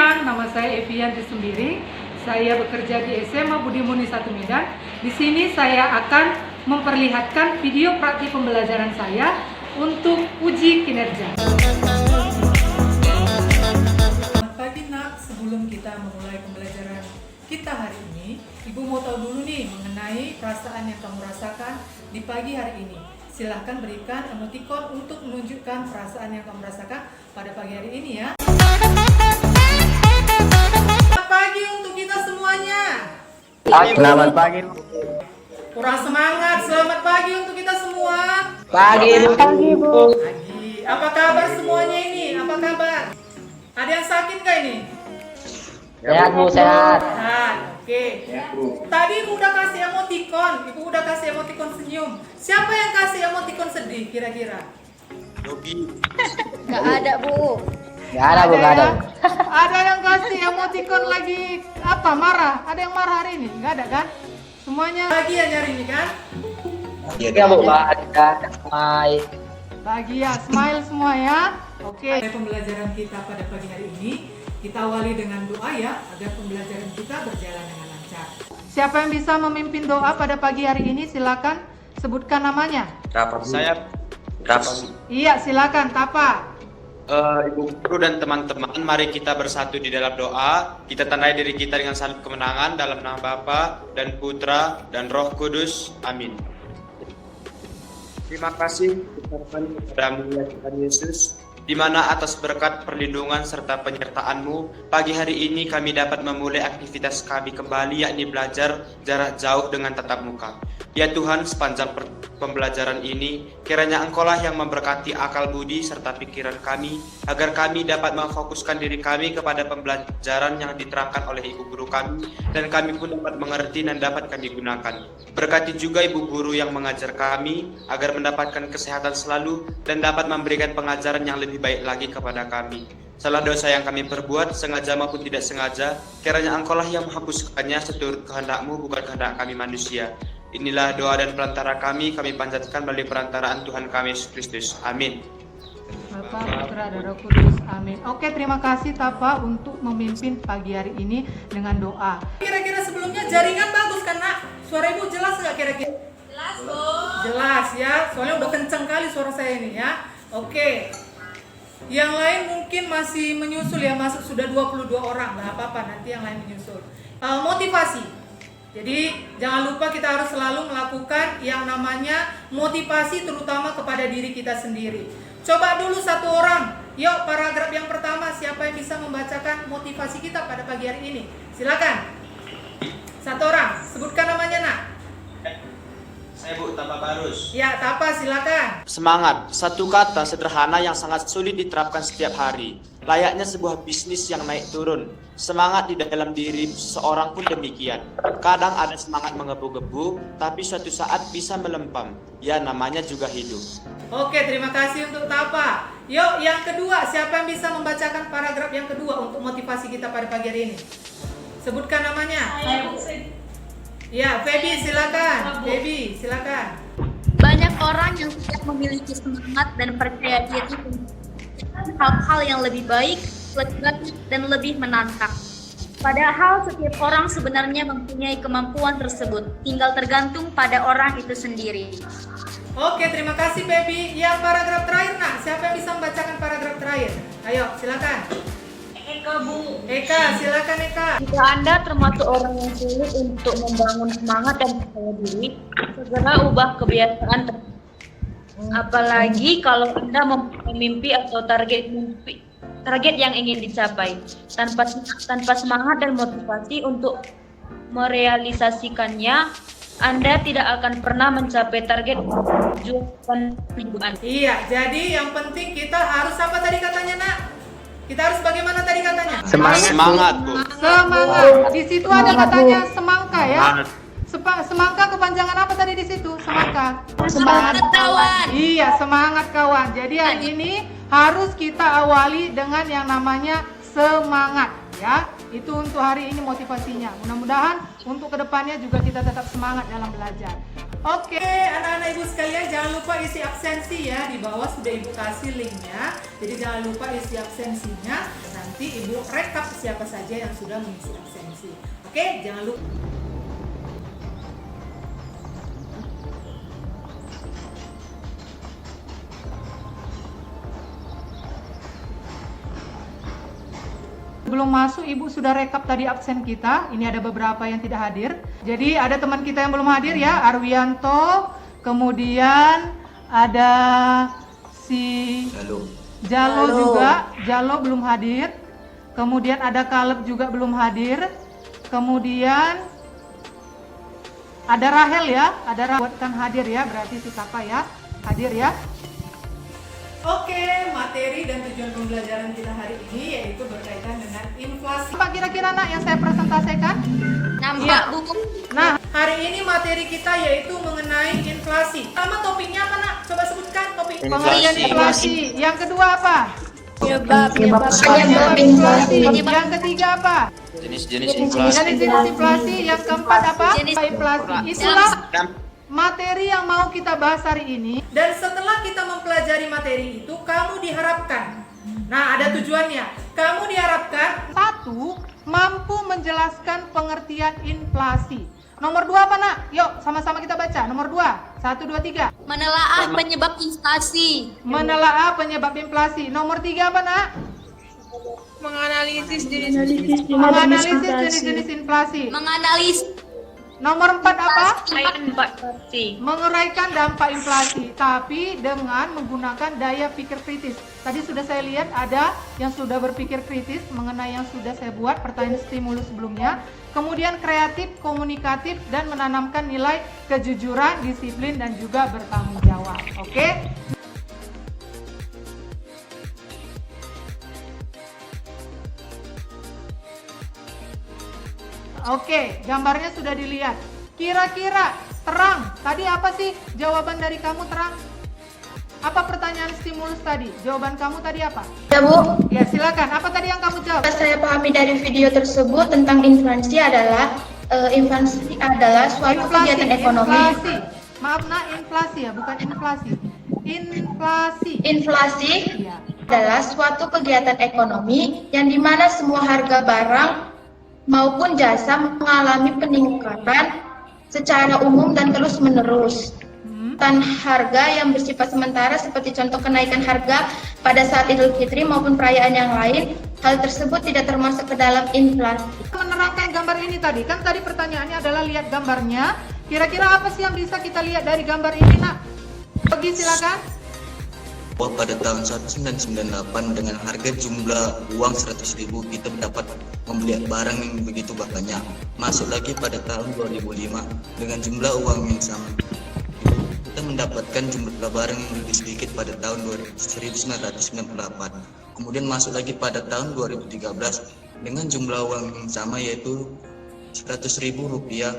siang, nama saya Evian Sumbiring. Saya bekerja di SMA Budi Muni 1 Medan. Di sini saya akan memperlihatkan video praktik pembelajaran saya untuk uji kinerja. Selamat pagi nak, sebelum kita memulai pembelajaran kita hari ini, Ibu mau tahu dulu nih mengenai perasaan yang kamu rasakan di pagi hari ini. Silahkan berikan emoticon untuk menunjukkan perasaan yang kamu rasakan pada pagi hari ini ya. Selamat pagi untuk kita semuanya. Selamat pagi. Kurang semangat. Selamat pagi untuk kita semua. Pagi, Bu. Pagi. Apa kabar semuanya ini? Apa kabar? Ada yang sakit kah ini? Sehat, Bu, sehat. Nah, oke. Tadi Ibu udah kasih emoticon. Ibu udah kasih emoticon senyum. Siapa yang kasih emoticon sedih kira-kira? Gak ada, Bu. Gak ada, Bu, gak ada. Ada yang kasih emoticon lagi apa? Marah? Ada yang marah hari ini? Gak ada kan? Semuanya bahagia nyari ini kan? Iya, Bu, ada. Hai. Bahagia, smile semua ya. Oke. Pembelajaran kita pada pagi hari ini kita awali dengan doa ya, agar pembelajaran kita berjalan dengan lancar. Siapa yang bisa memimpin doa pada pagi hari ini? Silakan sebutkan namanya. Saya Iya, silakan Tapa. Ibu guru dan teman-teman, mari kita bersatu di dalam doa. Kita tandai diri kita dengan salib kemenangan dalam nama Bapa dan Putra dan Roh Kudus. Amin. Terima kasih kepadamu ya Tuhan Yesus, di mana atas berkat perlindungan serta penyertaan-Mu, pagi hari ini kami dapat memulai aktivitas kami kembali, yakni belajar jarak jauh dengan tatap muka. Ya Tuhan, sepanjang pembelajaran ini, kiranya Engkaulah yang memberkati akal budi serta pikiran kami, agar kami dapat memfokuskan diri kami kepada pembelajaran yang diterangkan oleh Ibu Guru kami, dan kami pun dapat mengerti dan dapat kami gunakan. Berkati juga Ibu Guru yang mengajar kami, agar mendapatkan kesehatan selalu, dan dapat memberikan pengajaran yang lebih baik lagi kepada kami. Salah dosa yang kami perbuat, sengaja maupun tidak sengaja, kiranya Engkaulah yang menghapuskannya seturut kehendak-Mu, bukan kehendak kami manusia. Inilah doa dan perantara kami panjatkan melalui perantaraan Tuhan kami Yesus Kristus. Amin. Bapa, Putra, dan Roh Kudus. Amin. Oke, terima kasih Tapa untuk memimpin pagi hari ini dengan doa. Kira-kira sebelumnya jaringan bagus kan nak? Suara Ibu jelas nggak kira-kira? Jelas, Bu. Jelas ya, soalnya udah kenceng kali suara saya ini ya. Oke. Yang lain mungkin masih menyusul ya, masuk sudah 22 orang. Nggak apa-apa, nanti yang lain menyusul. Motivasi. Jadi jangan lupa kita harus selalu melakukan yang namanya motivasi, terutama kepada diri kita sendiri. Coba dulu satu orang. Yuk, paragraf yang pertama, siapa yang bisa membacakan motivasi kita pada pagi hari ini? Silakan. Satu orang, sebutkan namanya nak. Saya Bu Tapa Barus. Ya, Tapa silakan. Semangat, satu kata sederhana yang sangat sulit diterapkan setiap hari. Layaknya sebuah bisnis yang naik turun. Semangat di dalam diri seorang pun demikian. Kadang ada semangat menggebu-gebu, tapi suatu saat bisa melempam. Ya, namanya juga hidup. Oke, terima kasih untuk Tapa. Yuk, yang kedua, siapa yang bisa membacakan paragraf yang kedua untuk motivasi kita pada pagi hari ini? Sebutkan namanya. Ya, Feby silakan. Feby silakan. Banyak orang yang tidak memiliki semangat dan percaya diri untuk hal-hal yang lebih baik, lebih baik, dan lebih menantang. Padahal setiap orang sebenarnya mempunyai kemampuan tersebut, tinggal tergantung pada orang itu sendiri. Oke, terima kasih Baby. Yang paragraf terakhir nak, siapa yang bisa membacakan paragraf terakhir? Ayo, silakan. Eka, Bu. Eka, silakan Eka. Jika Anda termasuk orang yang sulit untuk membangun semangat dan percaya diri, segera ubah kebiasaan tersebut. Apalagi kalau Anda mempunyai mimpi atau target yang ingin dicapai. Tanpa semangat dan motivasi untuk merealisasikannya, Anda tidak akan pernah mencapai target tujuan hidup Anda. Iya, jadi yang penting kita harus apa tadi katanya nak? Kita harus bagaimana tadi katanya? Semangat, Bu. Semangat. Di situ ada katanya semangka ya. Semangka kepanjangan apa tadi di situ? Semangka. Semangat kawan. Iya, semangat kawan. Jadi hari ini harus kita awali dengan yang namanya semangat ya. Itu untuk hari ini motivasinya. Mudah-mudahan untuk kedepannya juga kita tetap semangat dalam belajar. Oke, anak-anak ibu sekalian jangan lupa isi absensi ya. Di bawah sudah ibu kasih linknya. Jadi jangan lupa isi absensinya. Nanti ibu rekap siapa saja yang sudah mengisi absensi. Oke, jangan lupa. Belum masuk, ibu sudah rekap tadi absen kita. Ini ada beberapa yang tidak hadir. Jadi ada teman kita yang belum hadir ya, Arwianto. Kemudian ada si Jalo juga. Jalo belum hadir. Kemudian ada Kaleb juga belum hadir. Kemudian ada Rahel ya. Ada Rahel kan hadir ya. Berarti si Kakak ya hadir ya. Oke, materi dan tujuan pembelajaran kita hari ini yaitu berkaitan dengan inflasi. Apa kira-kira nak yang saya presentasikan? Nampak Iya. buku. Nah, hari ini materi kita yaitu mengenai inflasi. Pertama topiknya apa nak? Coba sebutkan topik pengertian inflasi. Yang kedua apa? Penyebab inflasi. Yang ketiga apa? Jenis-jenis inflasi. Jenis inflasi. Yang keempat apa? Jenis Inflasi. Itulah materi yang mau kita bahas hari ini. Dan setelah kita mempelajari materi itu, kamu diharapkan, nah ada tujuannya, kamu diharapkan satu, mampu menjelaskan pengertian inflasi. Nomor 2 apa nak? Yuk sama-sama kita baca. Nomor 2, 1, 2, 3. Menelaah penyebab inflasi. Menelaah penyebab inflasi. Nomor 3 apa nak? menganalisis Menganalisis jenis-jenis inflasi. Menganalisis Nomor 4 apa? Inflasi. Menguraikan dampak inflasi, tapi dengan menggunakan daya pikir kritis. Tadi sudah saya lihat ada yang sudah berpikir kritis mengenai yang sudah saya buat pertanyaan stimulus sebelumnya. Kemudian kreatif, komunikatif, dan menanamkan nilai kejujuran, disiplin, dan juga bertanggung jawab. Oke? Oke, gambarnya sudah dilihat. Kira-kira terang, tadi apa sih jawaban dari kamu terang? Apa pertanyaan stimulus tadi? Jawaban kamu tadi apa? Ya Bu, Ya silakan, apa tadi yang kamu jawab? saya pahami dari video tersebut tentang inflasi adalah suatu kegiatan ekonomi. Inflasi. Maaf nak, inflasi ya, bukan inflasi. Inflasi. Inflasi Iya. adalah suatu kegiatan ekonomi yang dimana semua harga barang maupun jasa mengalami peningkatan secara umum dan terus-menerus. Dan harga yang bersifat sementara seperti contoh kenaikan harga pada saat Idul Fitri maupun perayaan yang lain, hal tersebut tidak termasuk ke dalam inflasi. Menerangkan gambar ini tadi, kan tadi pertanyaannya adalah lihat gambarnya. Kira-kira apa sih yang bisa kita lihat dari gambar ini nak? Pergi silakan. Bahwa pada tahun 1998 dengan harga jumlah uang 100.000 kita dapat membeli barang yang begitu banyak. Masuk lagi pada tahun 2005 dengan jumlah uang yang sama. Kita mendapatkan jumlah barang yang lebih sedikit pada tahun 1998. Kemudian masuk lagi pada tahun 2013 dengan jumlah uang yang sama yaitu 100.000 rupiah.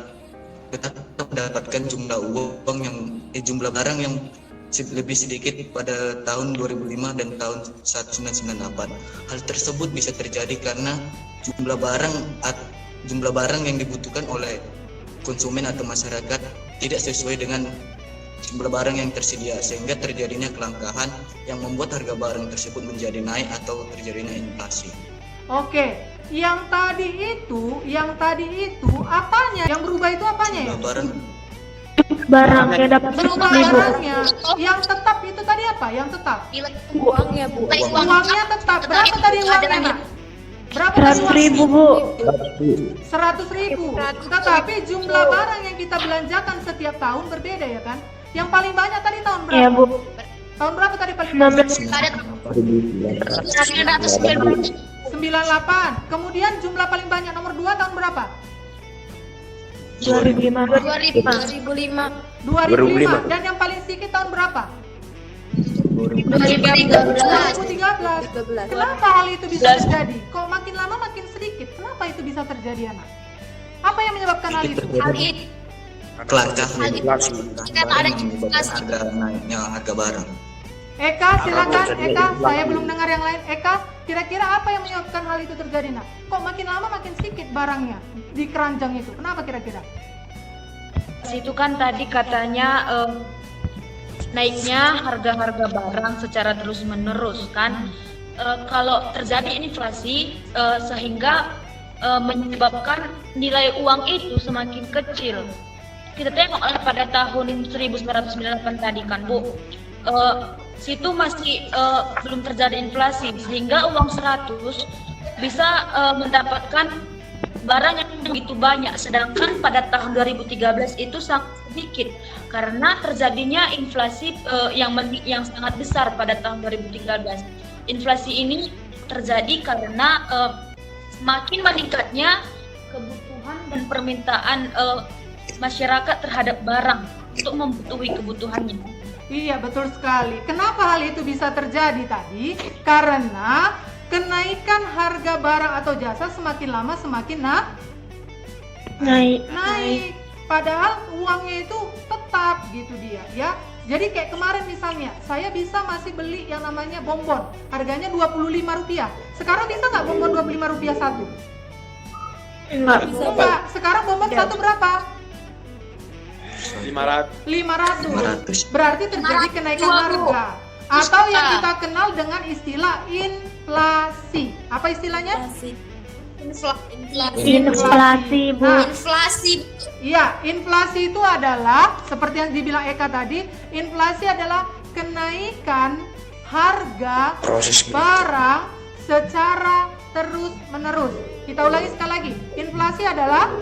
Kita mendapatkan jumlah uang yang jumlah barang yang lebih sedikit pada tahun 2005 dan tahun 1998. Hal tersebut bisa terjadi karena jumlah barang yang dibutuhkan oleh konsumen atau masyarakat tidak sesuai dengan jumlah barang yang tersedia, sehingga terjadinya kelangkaan yang membuat harga barang tersebut menjadi naik atau terjadinya inflasi. Oke, yang tadi itu apanya? Yang berubah itu apanya ya? Barangnya dapat Berubah barangnya. Yang tetap itu tadi apa? Yang tetap? uangnya Bu. Uangnya tetap. Berapa tadi uangnya nak? Berapa tadi uangnya? Bu. 100.000. Tetapi jumlah barang yang kita belanjakan setiap tahun berbeda ya kan? Yang paling banyak tadi tahun berapa? Iya Bu. Tahun berapa tadi paling banyak? 98. Kemudian jumlah paling banyak nomor 2 tahun berapa? 2005. 2005. Dan yang paling sedikit tahun berapa? 2013. Kenapa hal itu bisa terjadi? Kok makin lama makin sedikit? Kenapa itu bisa terjadi anak? Apa yang menyebabkan hal itu? Kelangkaan Kita ada inflasi. harga barang. Eka, silakan. Eka, saya belum dengar yang lain. Eka, kira-kira apa yang menyebabkan hal itu terjadi nak? Kok makin lama makin sedikit barangnya di keranjang itu? Kenapa kira-kira? Itu kan tadi katanya naiknya harga-harga barang secara terus-menerus kan. Kalau terjadi inflasi sehingga menyebabkan nilai uang itu semakin kecil. Kita tengok pada tahun 1998 tadi kan Bu, situ masih belum terjadi inflasi sehingga uang 100 bisa mendapatkan barang yang begitu banyak, sedangkan pada tahun 2013 itu sangat sedikit karena terjadinya inflasi yang sangat besar pada tahun 2013. Inflasi ini terjadi karena semakin meningkatnya kebutuhan dan permintaan masyarakat terhadap barang untuk memenuhi kebutuhannya. Iya, betul sekali. Kenapa hal itu bisa terjadi tadi? Karena kenaikan harga barang atau jasa semakin lama semakin naik. Padahal uangnya itu tetap gitu dia, ya. Jadi kayak kemarin misalnya, saya bisa masih beli yang namanya bonbon, harganya Rp25. Sekarang bisa nggak bonbon Rp25 satu? Enggak. Sekarang bonbon satu berapa? 500. Berarti terjadi kenaikan harga. Atau yang kita kenal dengan istilah inflasi. Apa istilahnya? Inflasi, Bu. Nah, Inflasi. iya, inflasi itu adalah seperti yang dibilang Eka tadi, inflasi adalah kenaikan harga barang secara terus-menerus. Kita ulangi sekali lagi. Inflasi adalah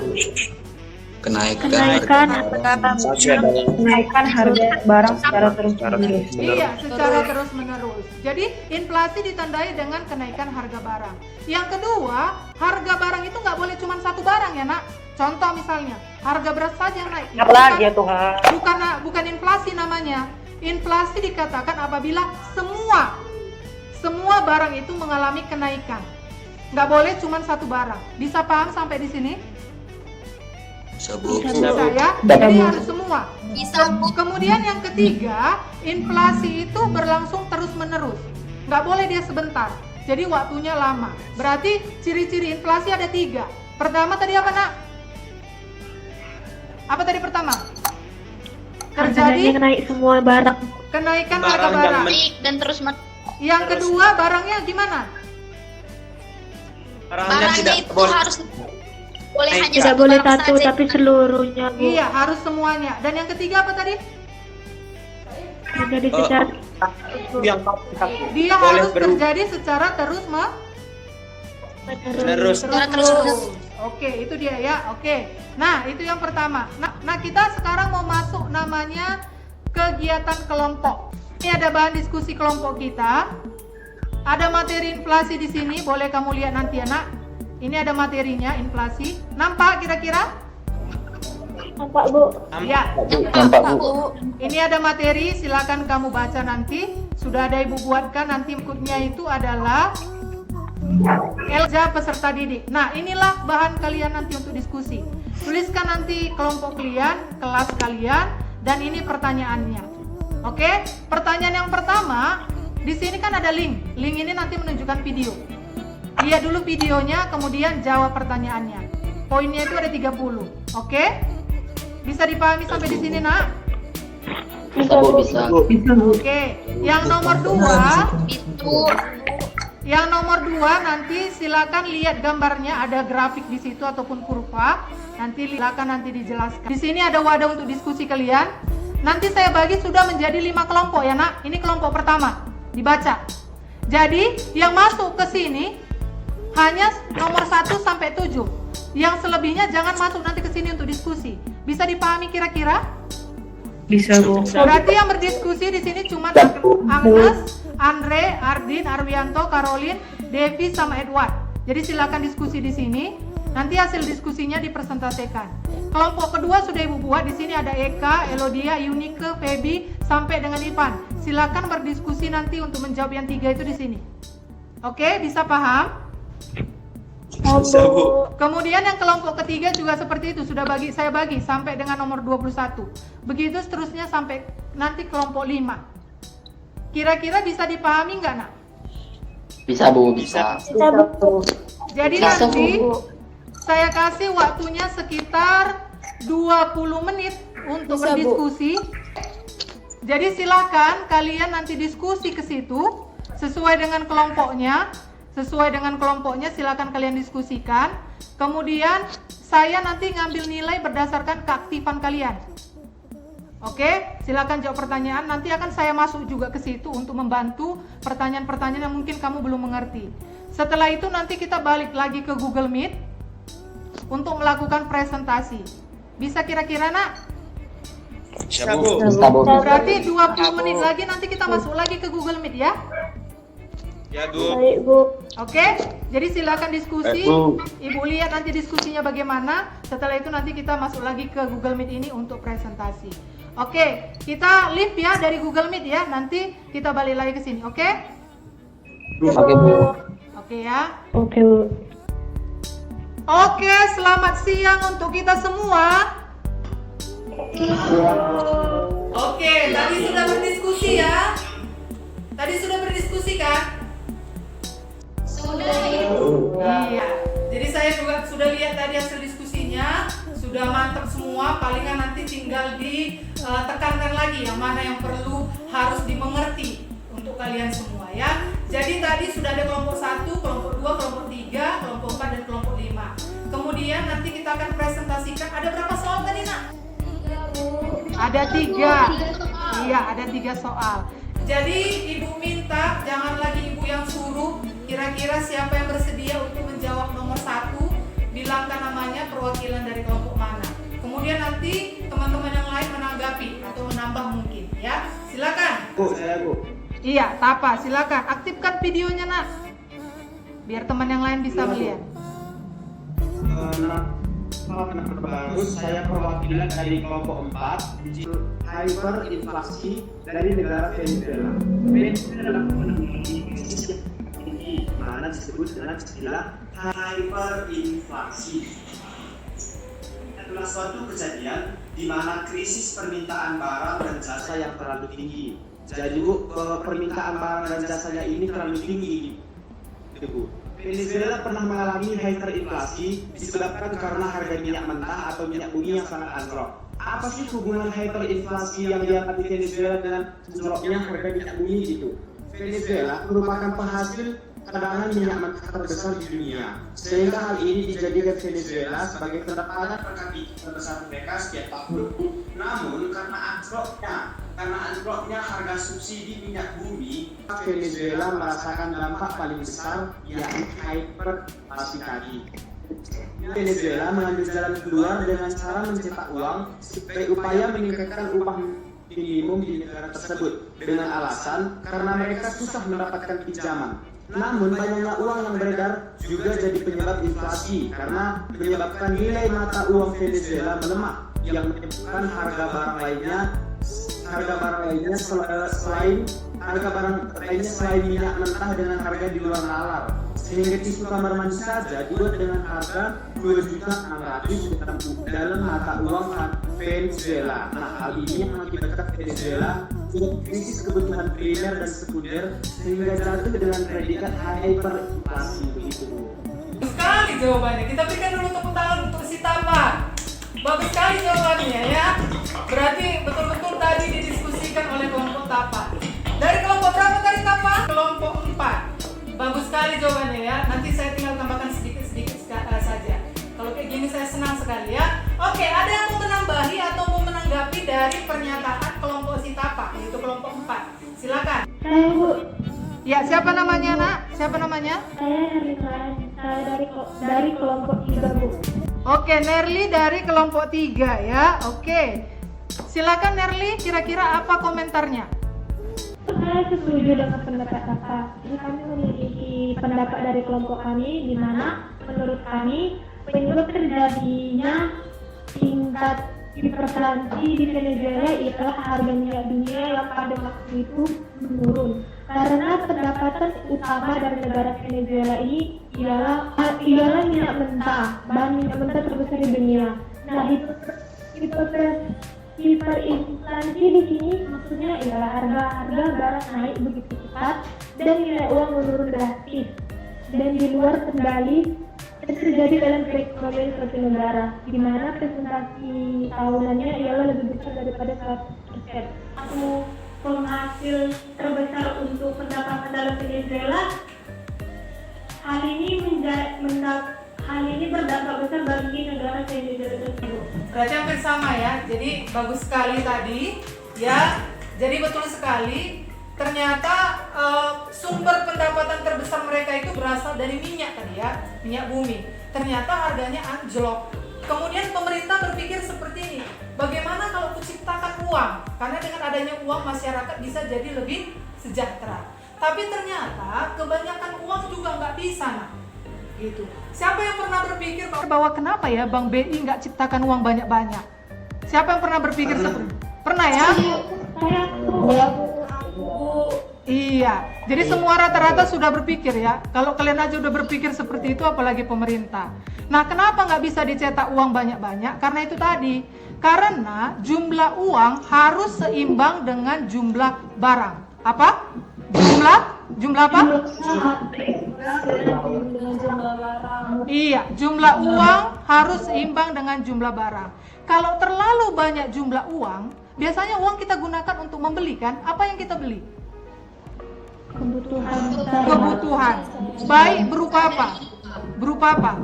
kenaikan harga barang secara terus-menerus. iya, secara terus-menerus. Jadi inflasi ditandai dengan kenaikan harga barang. Yang kedua, harga barang itu nggak boleh cuma satu barang ya nak. Contoh misalnya, harga beras saja yang naik. Apalagi ya Tuhan. Bukan inflasi namanya. Inflasi dikatakan apabila semua barang itu mengalami kenaikan. Nggak boleh cuma satu barang. Bisa paham sampai di sini? Bisa Bu. Bisa ya? Jadi harus semua. Bisa, Bu. Kemudian yang ketiga, inflasi itu berlangsung terus-menerus. Nggak boleh dia sebentar. Jadi waktunya lama. Berarti ciri-ciri inflasi ada 3. Pertama tadi apa nak? Apa tadi pertama? Terjadi naik semua barang. kenaikan harga barang. Dan terus Yang kedua, barangnya gimana? Barangnya tidak itu boleh. harus boleh Naik, hanya Tidak satu boleh barang satu saja. tapi seluruhnya Bu. Iya, harus semuanya. Dan yang ketiga apa tadi? Menjadi secara Yang Dia boleh harus berubah. terjadi secara terus-menerus. Terus. Oke, itu dia ya. Oke. Nah, itu yang pertama. Nah, kita sekarang mau masuk namanya kegiatan kelompok. Ini ada bahan diskusi kelompok kita. Ada materi inflasi di sini, boleh kamu lihat nanti ya, Nak. Ini ada materinya inflasi. Nampak kira-kira? nampak Bu. Ya. Nampak Bu. Ini ada materi, silakan kamu baca nanti. Sudah ada Ibu buatkan, nanti berikutnya itu adalah Elja peserta didik. Nah, inilah bahan kalian nanti untuk diskusi. Tuliskan nanti kelompok kalian, kelas kalian, dan ini pertanyaannya. Oke? Pertanyaan yang pertama, di sini kan ada link. Link ini nanti menunjukkan video. Lihat dulu videonya, kemudian jawab pertanyaannya. Poinnya itu ada 30. Oke? Bisa dipahami sampai di sini, Nak? Bisa Bu, bisa. Oke. Yang nomor 2, Itu Yang nomor 2 nanti silakan lihat gambarnya, ada grafik di situ ataupun kurva. Nanti silakan nanti dijelaskan. Di sini ada wadah untuk diskusi kalian. Nanti saya bagi sudah menjadi 5 kelompok ya Nak. Ini kelompok pertama. Dibaca. Jadi yang masuk ke sini hanya nomor 1 sampai 7. Yang selebihnya jangan masuk nanti ke sini untuk diskusi. Bisa dipahami kira-kira? Bisa Bu. Berarti yang berdiskusi di sini cuma Agnes, Andre, Ardin, Arwianto, Caroline, Devi, sama Edward. Jadi silakan diskusi di sini. Nanti hasil diskusinya dipresentasikan. Kelompok kedua sudah Ibu buat. Di sini ada Eka, Elodia, Yunike, Feby, sampai dengan Ivan. Silakan berdiskusi nanti untuk menjawab yang 3 itu di sini. Oke, bisa paham? Bisa Bu. Kemudian yang kelompok ketiga juga seperti itu, sudah saya bagi sampai dengan nomor 21. Begitu seterusnya sampai nanti kelompok 5. Kira-kira bisa dipahami nggak Nak? Bisa Bu, bisa. Jadi nanti saya kasih waktunya sekitar 20 menit untuk Bisa, Bu. berdiskusi. Jadi silakan kalian nanti diskusi ke situ sesuai dengan kelompoknya. Sesuai dengan kelompoknya silakan kalian diskusikan. Kemudian saya nanti ngambil nilai berdasarkan keaktifan kalian. Oke, silakan jawab pertanyaan. Nanti akan saya masuk juga ke situ untuk membantu pertanyaan-pertanyaan yang mungkin kamu belum mengerti. Setelah itu nanti kita balik lagi ke Google Meet untuk melakukan presentasi. Bisa kira-kira, Nak? Bisa, Bu. Bisa, Bu. Berarti 20 menit lagi nanti kita masuk lagi ke Google Meet ya. Ya, Bu. Baik, Bu. Oke, jadi silakan diskusi. Bu. Ibu lihat nanti diskusinya bagaimana. Setelah itu nanti kita masuk lagi ke Google Meet ini untuk presentasi. Oke, kita leave ya dari Google Meet ya. Nanti kita balik lagi ke sini, oke? Oke, Bu. Oke ya. Oke, Bu. Oke, selamat siang untuk kita semua. Oke, tadi sudah berdiskusi ya. Tadi sudah berdiskusi kan? Iya. Jadi saya juga sudah lihat tadi hasil diskusinya, sudah mantap semua. Palingan nanti tinggal ditekankan lagi yang mana yang perlu harus dimengerti untuk kalian semua ya. Jadi tadi sudah ada kelompok 1, kelompok 2, kelompok 3, kelompok 4 dan kelompok 5. Kemudian nanti kita akan presentasikan. Ada berapa soal tadi, Nak? Ada 3. Iya, ada 3 soal. Jadi ibu minta jangan lagi ibu yang suruh. Kira-kira siapa yang bersedia untuk menjawab nomor 1, bilangkan namanya, perwakilan dari kelompok mana. Kemudian nanti teman-teman yang lain menanggapi atau menambah mungkin ya. Silakan. Bu, saya Bu. Iya, Tapa, silakan aktifkan videonya, Nak. Biar teman yang lain bisa melihat. Bagus, saya perwakilan dari kelompok 4, hyperinflasi dari negara Venezuela. Venezuela adalah krisis yang tinggi, mana disebut dengan istilah hyperinflasi. Adalah suatu kejadian di mana krisis permintaan barang dan jasa yang terlalu tinggi. Jadi Bu, permintaan barang dan jasanya ini terlalu tinggi, Bu. Venezuela pernah mengalami hyperinflasi disebabkan karena harga minyak mentah atau minyak bumi yang sangat anjlok. Apa sih hubungan hyperinflasi yang dialami Venezuela dengan anjloknya harga minyak bumi itu? Venezuela merupakan penghasil cadangan minyak mentah terbesar di dunia, sehingga hal ini dijadikan Venezuela sebagai pendapatan per kapita terbesar mereka setiap tahun. Namun karena anjloknya harga subsidi minyak bumi, Venezuela merasakan dampak paling besar, yakni hyperinflasi tadi. Venezuela mengambil jalan keluar dengan cara mencetak uang sebagai upaya meningkatkan upah minimum di negara tersebut dengan alasan karena mereka susah mendapatkan pinjaman. Namun banyaknya uang yang beredar juga jadi penyebab inflasi karena menyebabkan nilai mata uang Venezuela melemah yang menyebabkan harga barang lainnya selain minyak mentah dengan harga di luar nalar. Sehingga tisu kamar mandi saja dibuat dengan harga 2.600.000 dalam mata uang Venezuela. Nah, hal ini yang mengakibatkan Venezuela sudah krisis kebutuhan primer dan sekunder sehingga jatuh dengan predikat hyperinflasi begitu. Bagus sekali jawabannya. Kita berikan dulu tepuk tangan untuk si Tapa. Bagus sekali jawabannya ya. Berarti betul-betul tadi didiskusikan oleh kelompok Tapa. Dari kelompok berapa tadi Tapa? Kelompok 4. Bagus sekali jawabannya ya. Nanti saya tinggal tambahkan sedikit-sedikit saja. Kalau kayak gini saya senang sekali ya. Oke, ada yang mau menambahi atau mau menanggapi dari pernyataan kelompok si Tapa, yaitu kelompok 4. Silakan. Saya, Bu. Ya, siapa namanya, Nak? Siapa namanya? Saya dari kelompok 3, Bu. Oke, Nerli dari kelompok 3 ya. Oke. Silakan Nerli, kira-kira apa komentarnya? Saya setuju dengan pendapat Kakak. Jadi kami memiliki pendapat dari kelompok kami di mana menurut kami penyebab terjadinya tingkat hiperinflasi di Venezuela ialah harga minyak dunia yang pada waktu itu menurun. Karena pendapatan utama dari negara Venezuela ini ialah minyak mentah, bahan minyak mentah terbesar di dunia. Nah, hiperinflasi di sini maksudnya ialah harga barang naik begitu cepat dan nilai uang menurun drastis dan di luar kendali. Terjadi terjadi dalam perekonomian suatu negara, di mana presentasi tahunannya ialah lebih besar daripada 100%. Aku penghasil terbesar untuk pendapatan dalam Venezuela. Hal ini berdampak besar bagi negara Venezuela tersebut. Berarti hampir sama ya. Jadi bagus sekali tadi ya. Jadi betul sekali. Ternyata sumber pendapatan terbesar mereka itu berasal dari minyak tadi ya, minyak bumi. Ternyata harganya anjlok. Kemudian pemerintah berpikir seperti ini, bagaimana kalau kuciptakan uang? Karena dengan adanya uang masyarakat bisa jadi lebih sejahtera. Tapi ternyata kebanyakan uang juga nggak bisa, nah. Gitu. Siapa yang pernah berpikir bahwa kenapa ya Bank BI nggak ciptakan uang banyak-banyak? Siapa yang pernah berpikir seperti itu? Pernah ya? Iya, jadi semua rata-rata sudah berpikir ya. Kalau kalian aja udah berpikir seperti itu, apalagi pemerintah. Nah, kenapa nggak bisa dicetak uang banyak-banyak? Karena itu tadi, karena jumlah uang harus seimbang dengan jumlah barang. Apa? Jumlah apa? Iya, jumlah uang harus seimbang dengan jumlah barang. Kalau terlalu banyak jumlah uang, biasanya uang kita gunakan untuk membeli kan? Apa yang kita beli? Kebutuhan. Baik berupa apa?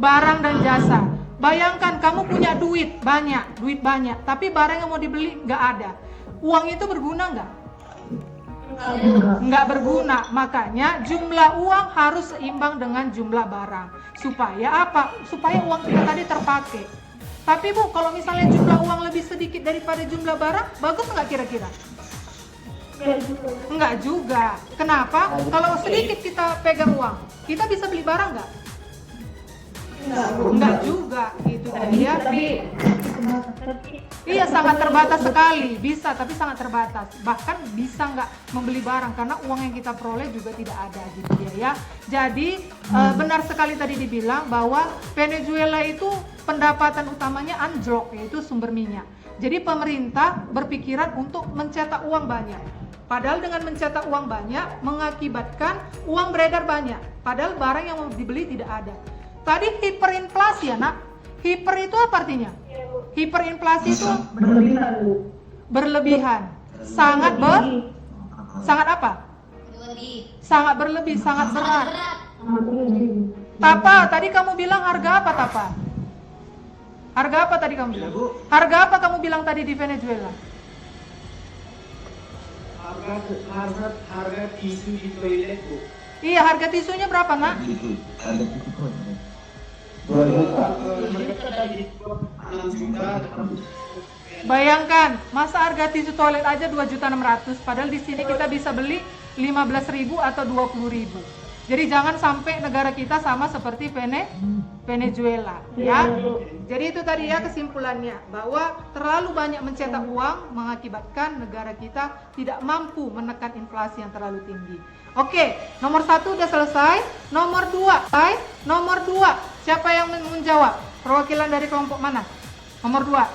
Barang dan jasa. Bayangkan kamu punya duit banyak, tapi barang yang mau dibeli nggak ada. Uang itu berguna nggak? Nggak berguna. Makanya jumlah uang harus seimbang dengan jumlah barang. Supaya apa? Supaya uang kita tadi terpakai. Tapi Bu, kalau misalnya jumlah uang lebih sedikit daripada jumlah barang, bagus nggak kira-kira? Enggak juga. Kenapa? Kalau sedikit kita pegang uang, kita bisa beli barang nggak? Enggak juga, gitu ya. Iya, sangat terbatas sekali. Bisa, tapi sangat terbatas. Bahkan bisa nggak membeli barang karena uang yang kita peroleh juga tidak ada, gitu ya. Jadi benar sekali tadi dibilang bahwa Venezuela itu pendapatan utamanya anjlok, yaitu sumber minyak. Jadi pemerintah berpikiran untuk mencetak uang banyak. Padahal dengan mencetak uang banyak mengakibatkan uang beredar banyak. Padahal barang yang mau dibeli tidak ada. Tadi hiperinflasi ya nak. Hiper itu apa artinya? Hiperinflasi itu berlebihan. Sangat apa? Sangat berlebih, sangat berat. Tapa, tadi kamu bilang harga apa Tapa? Harga apa tadi kamu bilang? Harga apa kamu bilang tadi di Venezuela? Harga tisu di toilet, Bu. Iya, harga tisunya berapa nak? Bayangkan, masa harga tisu toilet aja 2.600.000, padahal di sini kita bisa beli 15.000 atau 20.000. Jadi jangan sampai negara kita sama seperti Venezuela, ya. Jadi itu tadi ya kesimpulannya, bahwa terlalu banyak mencetak uang mengakibatkan negara kita tidak mampu menekan inflasi yang terlalu tinggi. Oke, nomor 1 udah selesai. Nomor 2, siapa yang menjawab? Perwakilan dari kelompok mana? Nomor 2.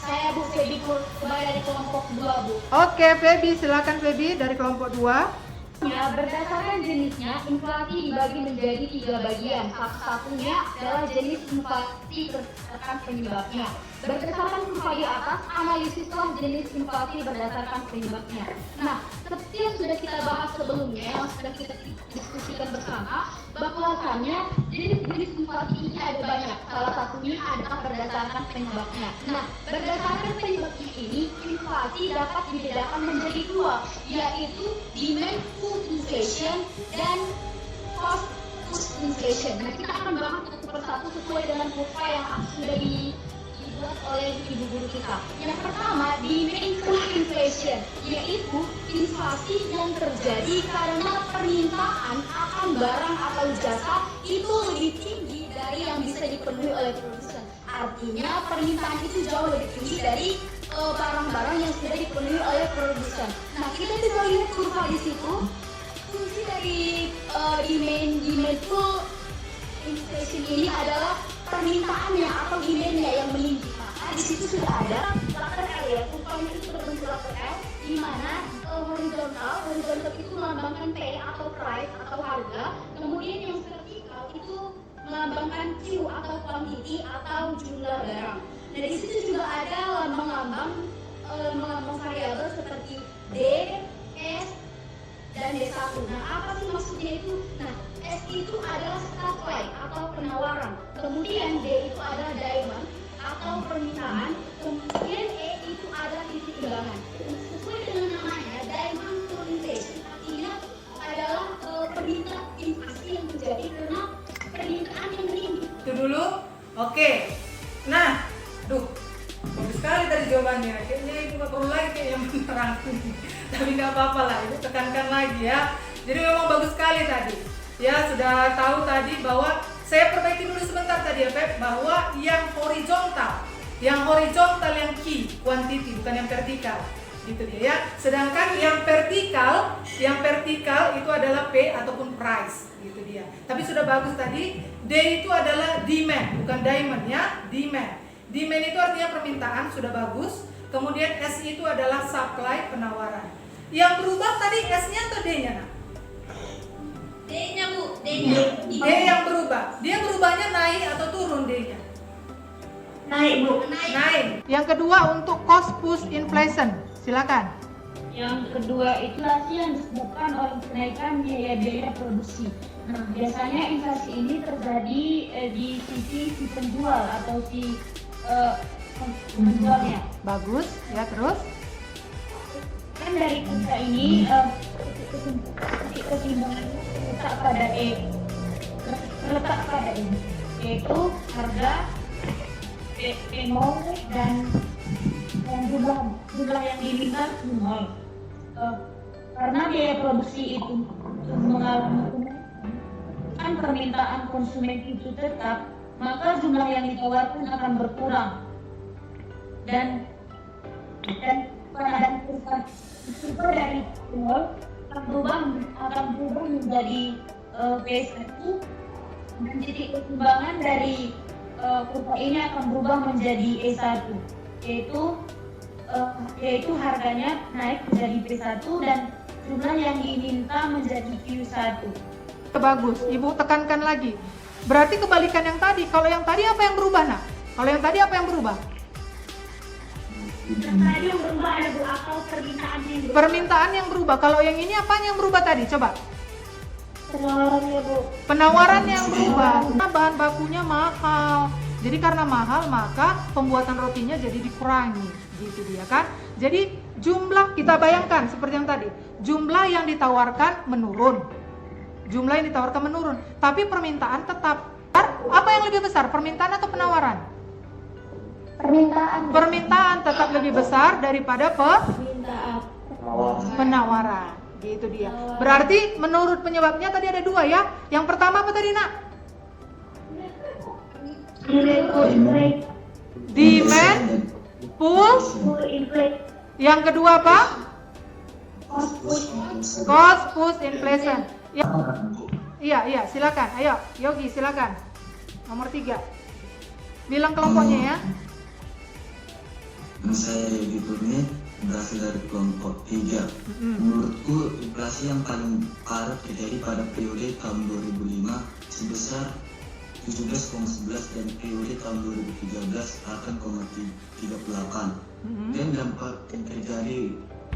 Saya Bu Febi dari kelompok 2, Bu. Oke, Febi, silakan Febi dari kelompok 2. Ya, berdasarkan jenisnya, inflasi dibagi menjadi 3 bagian. Satu-satunya adalah jenis inflasi berdasarkan penyebabnya. Berdasarkan kurva di atas, analisislah jenis inflasi berdasarkan penyebabnya. Nah, seperti yang sudah kita bahas sebelumnya, yang sudah kita diskusikan bersama, bahwasannya jenis-jenis inflasi ini ada banyak. Salah satunya adalah berdasarkan penyebabnya. Nah, berdasarkan penyebabnya ini, inflasi dapat dibedakan menjadi 2, yaitu demand pull inflation dan cost push inflation. Nah, kita akan bahas satu persatu sesuai dengan kurva yang sudah dibuat oleh ibu guru kita. Yang pertama, demand pull inflation, yaitu inflasi yang terjadi karena permintaan akan barang atau jasa itu lebih tinggi dari yang bisa dipenuhi oleh produsen. Artinya permintaan itu jauh lebih tinggi dari barang-barang yang sudah dipenuhi oleh produsen. Nah, kita bisa lihat kurva di situ. Fungsi dari demand pull inflation ini adalah permintaannya atau demand-nya yang meninggi. Maka di situ sudah ada faktor ya, kurvanya itu berbentuk L, di mana horizontal itu melambangkan P atau price atau harga, kemudian yang vertikal itu melambangkan Q atau quantity atau jumlah barang. Nah di situ juga ada lambang-lambang variabel seperti D, S, dan D1. Nah apa sih maksudnya itu? Nah S itu adalah supply atau penawaran, kemudian D itu adalah demand atau permintaan, kemudian E itu adalah titik imbangan. Sesuai dengan namanya, demand turning artinya adalah permintaan inflasi yang terjadi karena permintaan yang tinggi. Itu dulu. Oke. Nah, bagus sekali tadi jawabannya. Kayaknya ibu nggak perlu lagi kayak yang menerangkan. Tapi nggak apa-apa lah, ibu tekankan lagi ya. Jadi memang bagus sekali tadi. Ya sudah tahu tadi bahwa saya perbaiki dulu sebentar tadi ya Pep, bahwa yang horizontal yang key, quantity, bukan yang vertikal. Gitu dia ya. Sedangkan yang vertikal itu adalah P ataupun price, gitu dia. Tapi sudah bagus tadi, D itu adalah demand, bukan diamond ya, demand. Demand itu artinya permintaan, sudah bagus. Kemudian S itu adalah supply, penawaran. Yang berubah tadi S-nya atau D-nya nak? D-nya Bu, D-nya. D yang berubah. Dia berubahnya naik atau turun D-nya? Naik Bu. Naik. Yang kedua untuk cost push inflation. Silakan. Yang kedua itu inflasi yang disebabkan oleh kenaikan biaya produksi. Nah, biasanya inflasi ini terjadi di sisi si penjual atau si penjualnya. Bagus, ya terus. Kan dari kita ini keseimbangan terletak pada E, yaitu harga P0 dan jumlah yang diminta nol. Karena biaya produksi itu mengalami kenaikan, permintaan konsumen itu tetap, maka jumlah yang ditawarkan akan berkurang dan keadaan super dari nol akan berubah menjadi P1 dan titik keseimbangan dari kurva ini akan berubah menjadi E1, yaitu harganya naik menjadi P1 dan jumlah yang diminta menjadi Q1. Bagus, Ibu tekankan lagi. Berarti kebalikan yang tadi. Kalau yang tadi apa yang berubah nak? Kalau yang tadi apa yang berubah? Yang tadi yang berubah ada Bu atau permintaan yang berubah. Permintaan yang berubah. Kalau yang ini apa yang berubah tadi? Coba. Penawarannya Bu. Penawaran yang berubah. Karena bahan bakunya mahal. Jadi karena mahal maka pembuatan rotinya jadi dikurangi. Gitu dia kan. Jadi jumlah kita bayangkan seperti yang tadi. Jumlah yang ditawarkan menurun. Tapi permintaan tetap. Apa yang lebih besar? Permintaan atau penawaran? Permintaan tetap lebih besar daripada penawaran. Gitu dia. Berarti menurut penyebabnya tadi ada dua ya. Yang pertama apa tadi nak? Demand push. Yang kedua apa? Cost push inflation. Iya, silakan. Ayo, Yogi silakan. Nomor 3. Bilang kelompoknya ya. Saya gitu nih berasal dari kelompok 3. Menurutku inflasi yang paling parah terjadi pada periode tahun 2005 sebesar 17,11 dan periode tahun 2013 8,38.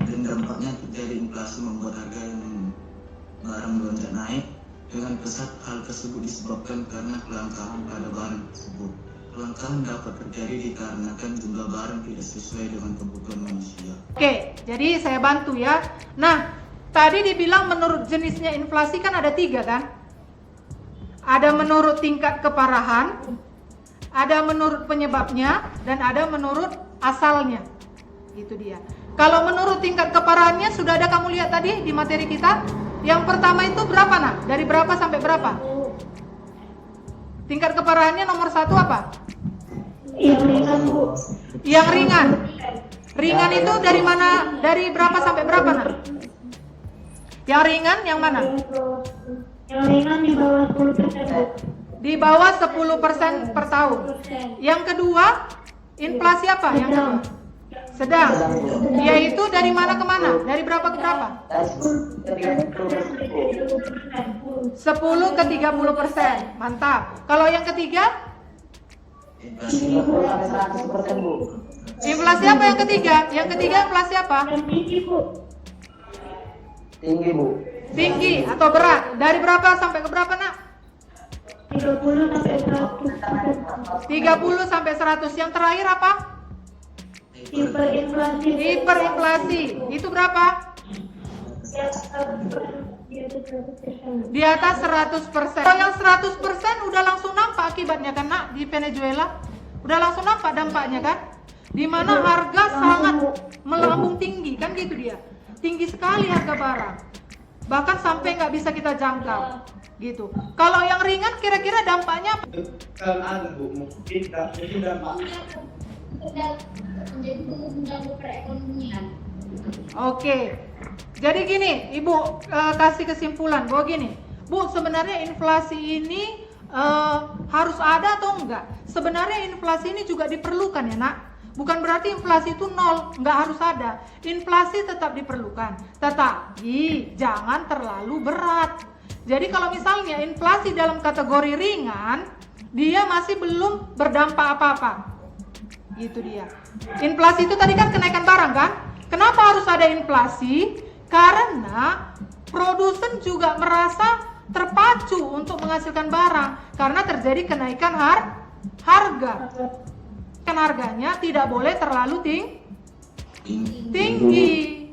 Dan dampaknya terjadi inflasi membuat harga yang barang melonjak naik dengan pesat. Hal tersebut disebabkan karena kelangkaan pada barang tersebut. Kelangkaan dapat terjadi dikarenakan jumlah barang tidak sesuai dengan kebutuhan manusia. Oke, jadi saya bantu ya. Nah, tadi dibilang menurut jenisnya inflasi kan ada 3 kan? Ada menurut tingkat keparahan, ada menurut penyebabnya, dan ada menurut asalnya. Itu dia. Kalau menurut tingkat keparahannya sudah ada kamu lihat tadi di materi kita. Yang pertama itu berapa nak? Dari berapa sampai berapa? Tingkat keparahannya nomor 1 apa? Yang ringan Bu. Yang ringan. Ringan itu dari mana? Dari berapa sampai berapa nak? Yang ringan yang mana? Yang ringan di bawah 10% Bu. Di bawah 10% per tahun. Yang kedua, inflasi apa? Yang kedua? Sedang. Dia itu dari mana ke mana? Dari berapa ke berapa? 10 ke 30%. Mantap. Kalau yang ketiga? Inflasi apa yang ketiga? Yang ketiga inflasi apa? Tinggi, Bu. Tinggi atau berat? Dari berapa sampai ke berapa, Nak? 30 sampai 100%. 30 sampai 100. Yang terakhir apa? Hiperinflasi. Hiperinflasi. Itu berapa? Di atas 100%. Kalau yang 100% udah langsung nampak akibatnya kan, Nak, di Venezuela. Udah langsung nampak dampaknya kan? Di mana harga sangat melambung tinggi kan gitu dia. Tinggi sekali harga barang. Bahkan sampai nggak bisa kita jangkau. Gitu. Kalau yang ringan kira-kira dampaknya apa? Kan ada Bu, mungkin jadi dampaknya Menjadi mengganggu perekonomian. Oke. Jadi gini, Ibu kasih kesimpulan bahwa gini, Bu, sebenarnya inflasi ini harus ada atau enggak? Sebenarnya inflasi ini juga diperlukan ya, Nak. Bukan berarti inflasi itu nol, nggak harus ada. Inflasi tetap diperlukan, tetapi jangan terlalu berat. Jadi kalau misalnya inflasi dalam kategori ringan, dia masih belum berdampak apa-apa. Gitu dia. Inflasi itu tadi kan kenaikan barang kan? Kenapa harus ada inflasi? Karena produsen juga merasa terpacu untuk menghasilkan barang karena terjadi kenaikan harga. Kan harganya tidak boleh terlalu tinggi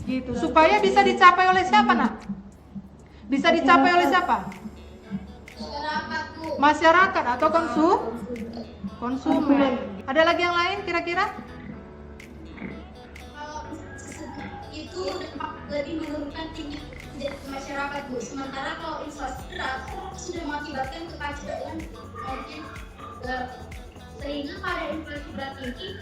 gitu supaya bisa dicapai oleh siapa, Nak? Bisa dicapai oleh siapa? Masyarakat atau konsumen. Ada lagi yang lain kira-kira? Itu lebih menurunkan tinggi masyarakat, Bu. Sementara kalau inflasi berat sudah mengakibatkan kekacauan mungkin sehingga pada inflasi berat ini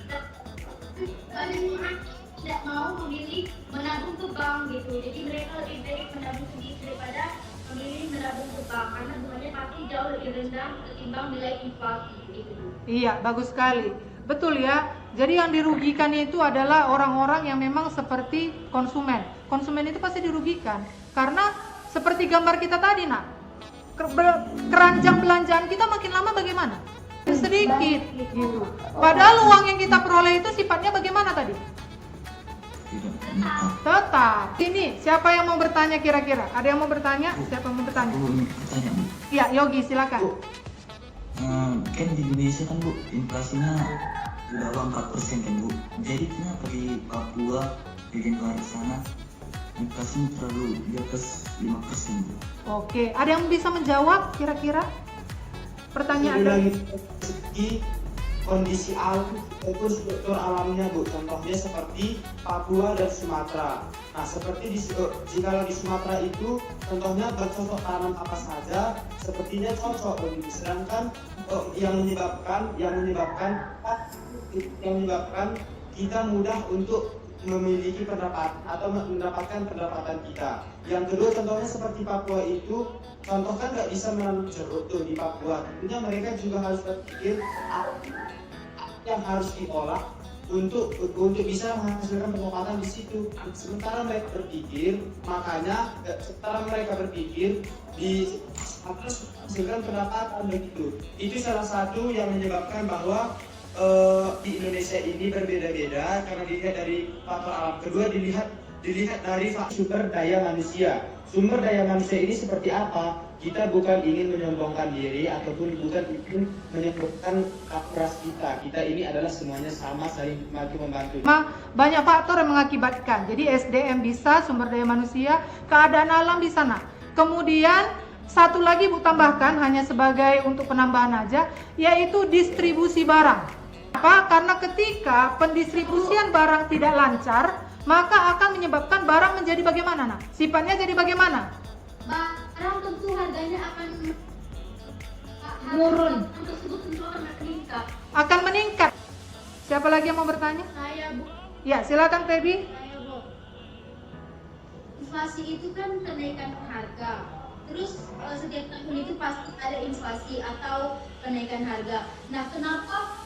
banyak orang tidak mau memilih menabung ke bank gitu. Jadi mereka lebih baik menabung sendiri daripada memilih menabung ke bank karena bunganya pasti jauh lebih rendah ketimbang nilai inflasi gitu. Iya, bagus sekali. Betul ya. Jadi yang dirugikan itu adalah orang-orang yang memang seperti konsumen. Konsumen itu pasti dirugikan karena seperti gambar kita tadi, Nak. Keranjang belanjaan kita makin lama bagaimana? Sedikit gitu. Padahal uang yang kita peroleh itu sifatnya bagaimana tadi? Tetap. Ini siapa yang mau bertanya kira-kira? Ada yang mau bertanya? Siapa yang mau bertanya? Iya, Yogi silakan. Kan di Indonesia kan Bu, inflasinya udah 4% kan Bu. Jadi kenapa di Papua, di luar sana inflasinya terlalu di atas 5% Bu? Oke, ada yang bisa menjawab kira-kira? Pertanyaan lagi segi kondisi alam itu struktur alamnya Bu. Contohnya seperti Papua dan Sumatera. Nah, seperti jika di Sumatera itu contohnya bercocok tanam apa saja sepertinya cocok begitu. Sedangkan yang menyebabkan kita mudah untuk memiliki pendapatan atau mendapatkan pendapatan kita. Yang kedua contohnya seperti Papua itu, contoh kan nggak bisa menanam jeruk tuh di Papua. Tentunya mereka juga harus berpikir yang harus diolah untuk bisa menghasilkan pendapatan di situ. Sementara mereka berpikir harus menghasilkan pendapatan begitu. Itu salah satu yang menyebabkan bahwa di Indonesia ini berbeda-beda karena dilihat dari faktor alam. Kedua dilihat dari sumber daya manusia. Sumber daya manusia ini seperti apa? Kita bukan ingin menyombongkan diri ataupun bukan ingin menyombongkan kapasitas kita. Kita ini adalah semuanya sama, saling membantu. Banyak faktor yang mengakibatkan. Jadi SDM bisa, sumber daya manusia, keadaan alam di sana. Kemudian satu lagi Bu tambahkan hanya sebagai untuk penambahan aja, yaitu distribusi barang. Apa? Karena ketika pendistribusian barang tidak lancar, maka akan menyebabkan barang menjadi bagaimana, Nak? Sifatnya jadi bagaimana? Barang tentu harganya akan Menurun. tersebut tentu akan meningkat. Akan meningkat. Siapa lagi yang mau bertanya? Saya, Bu. Ya, silakan Feby. Saya, Bu. Inflasi itu kan kenaikan harga. Terus setiap tahun itu pasti ada inflasi atau kenaikan harga. Nah, kenapa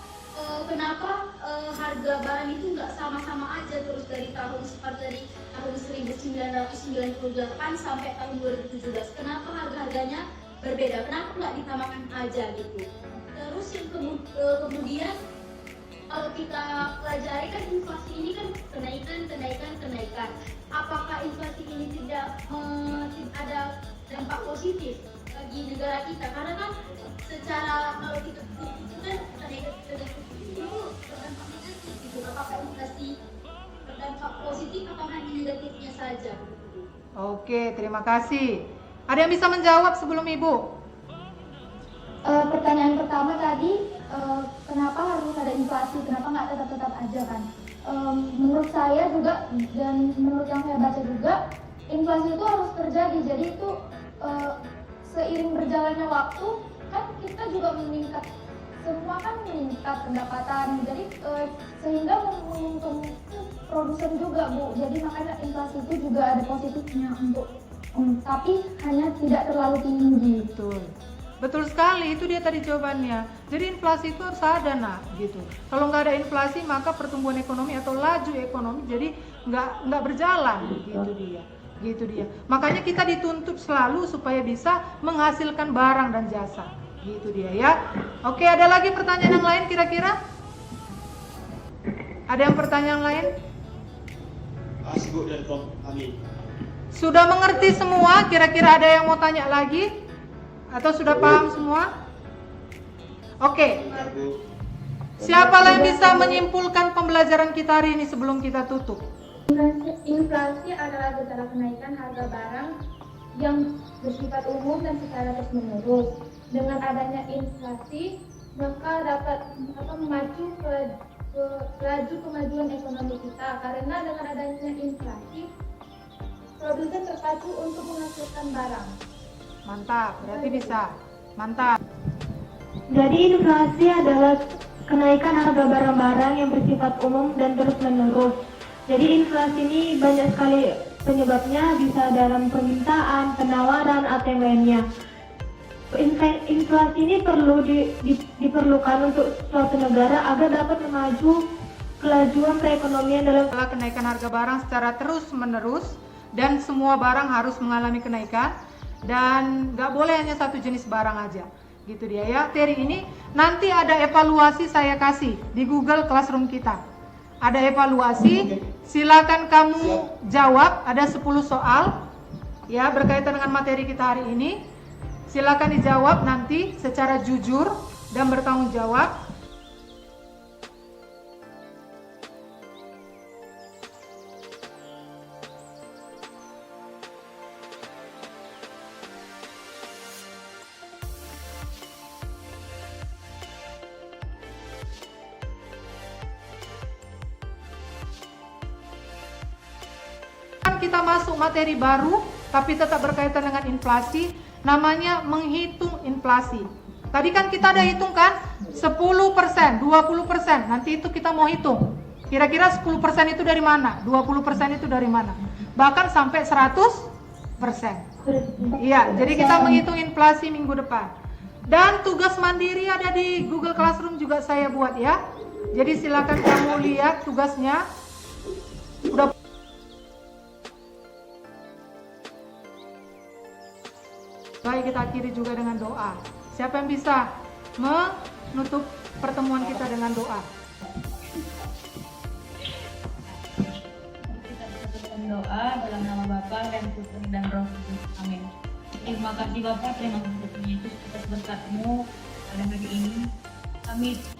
kenapa harga barang itu nggak sama-sama aja terus dari tahun 1998 sampai tahun 2017. Kenapa harga-harganya berbeda? Kenapa nggak ditamakan aja gitu? Terus yang kemudian kalau kita pelajari kan inflasi ini kan kenaikan. Apakah inflasi ini tidak ada dampak positif bagi negara kita? Karena kan secara kalau kita itu kan kenaikan itu berdampak negatif gitu. Apakah inflasi berdampak positif atau hanya negatifnya saja? Oke, terima kasih. Ada yang bisa menjawab sebelum Ibu? Pertanyaan pertama tadi, kenapa harus ada inflasi? Kenapa nggak tetap aja kan? Menurut saya juga dan menurut yang saya baca juga, inflasi itu harus terjadi. Jadi itu seiring berjalannya waktu kan kita juga meningkat, semua kan meningkat pendapatan. Jadi sehingga menguntungkan produsen juga Bu. Jadi makanya inflasi itu juga ada positifnya untuk tapi hanya tidak terlalu tinggi. Betul sekali, itu dia tadi jawabannya. Jadi inflasi itu harus ada nak, gitu. Kalau nggak ada inflasi maka pertumbuhan ekonomi atau laju ekonomi jadi nggak berjalan, gitu dia. Makanya kita dituntut selalu supaya bisa menghasilkan barang dan jasa, gitu dia ya. Oke, ada lagi pertanyaan yang lain kira-kira? Ada yang pertanyaan lain? Asgo dan kelompok kami. Sudah mengerti semua? Kira-kira ada yang mau tanya lagi? Atau sudah paham semua? Oke. Siapa yang bisa menyimpulkan pembelajaran kita hari ini sebelum kita tutup? Inflasi adalah gejala kenaikan harga barang yang bersifat umum dan secara terus-menerus. Dengan adanya inflasi, maka dapat memacu laju kemajuan ekonomi kita. Karena dengan adanya inflasi, produsen terpacu untuk menghasilkan barang. Mantap, berarti bisa. Mantap. Jadi inflasi adalah kenaikan harga barang-barang yang bersifat umum dan terus-menerus. Jadi inflasi ini banyak sekali penyebabnya, bisa dalam permintaan, penawaran, atau yang lainnya. Inflasi ini perlu diperlukan untuk suatu negara agar dapat memaju kelajuan perekonomian dalam Kenaikan harga barang secara terus-menerus dan semua barang harus mengalami kenaikan. Dan nggak boleh hanya satu jenis barang aja, gitu dia ya. Materi ini nanti ada evaluasi saya kasih di Google Classroom kita. Ada evaluasi, silakan kamu jawab. Ada 10 soal ya berkaitan dengan materi kita hari ini. Silakan dijawab nanti secara jujur dan bertanggung jawab. Kita masuk materi baru tapi tetap berkaitan dengan inflasi, namanya menghitung inflasi. Tadi kan kita ada hitung kan 10%, 20%, nanti itu kita mau hitung kira-kira 10% itu dari mana, 20% itu dari mana, bahkan sampai 100%. Iya, jadi kita menghitung inflasi minggu depan. Dan tugas mandiri ada di Google Classroom juga saya buat ya. Jadi silakan kamu lihat tugasnya. Udah. Baik, kita akhiri juga dengan doa. Siapa yang bisa menutup pertemuan kita dengan doa? Kita doa dalam nama Bapa dan Putri dan Roh Kudus. Amin. Terima kasih Bapa, terima kasih Tuhan Yesus atas berkat-Mu pada hari ini.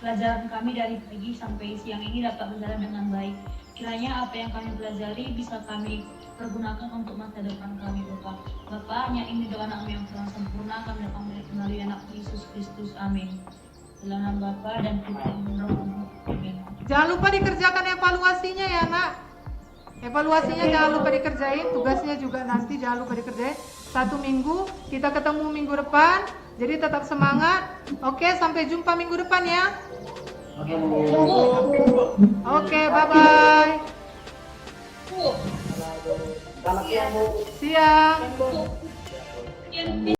Pelajaran kami dari pagi sampai siang ini dapat berjalan dengan baik. Kiranya apa yang kami pelajari bisa kami pergunakan untuk masa depan kami, Bapak. Bapak, hanya ini doa anak yang telah sempurna, kami dapat melalui anak Yesus Kristus. Amin. Dalam nama Bapa dan Putri dan Roh Kudus. Amin. Jangan lupa dikerjakan evaluasinya ya nak. Evaluasinya jangan lupa dikerjain, tugasnya juga nanti jangan lupa dikerjain. 1 minggu, kita ketemu minggu depan. Jadi tetap semangat. Oke, sampai jumpa minggu depan ya. Oke, bye-bye. Siang.